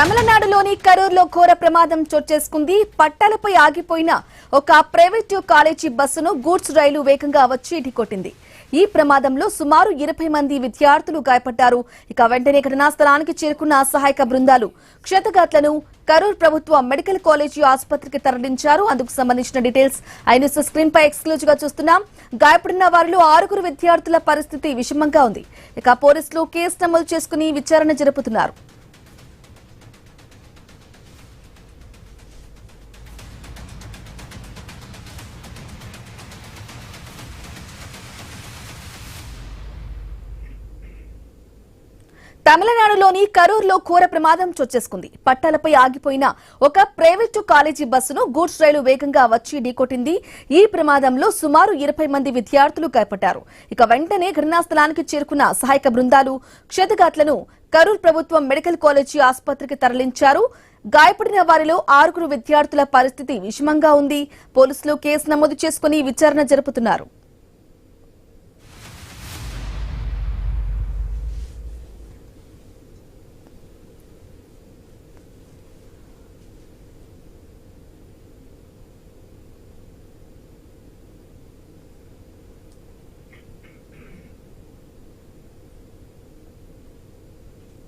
తమిళనాడులోని కరూర్లో ఘోర ప్రమాదం చోటు చేసుకుంది. పట్టాలపై ఆగిపోయిన ఒక ప్రైవేటు కాలేజీ బస్సును గూడ్స్ రైలు వేగంగా వచ్చి ఢీకొట్టింది. ఈ ప్రమాదంలో సుమారు 20 మంది విద్యార్థులు గాయపడ్డారు. ఇక వెంటనే ఘటనా స్థలానికి చేరుకున్న సహాయక బృందాలు క్షతగాత్లను కరూర్ ప్రభుత్వ మెడికల్ కాలేజీ ఆసుపత్రికి తరలించారు. అందుకు సంబంధించిన డీటెయిల్స్ ఐన్యూస్ స్క్రీన్ పై ఎక్స్క్లూజివ్ గా చూస్తున్నాం. గాయపడిన వారిలో 6 విద్యార్థుల పరిస్థితి విషమంగా ఉంది. ఇక పోలీసులు కేసు నమోదు చేసుకుని విచారణ జరుపుతున్నారు. తమిళనాడులోని కరూర్లో ఘోర ప్రమాదం చోటు చేసుకుంది. పట్టాలపై ఆగిపోయిన ఒక ప్రైవేటు కాలేజీ బస్సును గూడ్స్ రైలు వేగంగా వచ్చి ఢీకొట్టింది. ఈ ప్రమాదంలో సుమారు 20 మంది విద్యార్థులు గాయపడ్డారు. ఇక వెంటనే ఘటనా స్థలానికి చేరుకున్న సహాయక బృందాలు క్షతగాత్లను కరూర్ ప్రభుత్వం మెడికల్ కాలేజీ ఆసుపత్రికి తరలించారు. గాయపడిన వారిలో 6 విద్యార్థుల పరిస్థితి విషమంగా ఉంది. పోలీసులు కేసు నమోదు చేసుకుని విచారణ జరుపుతున్నారు.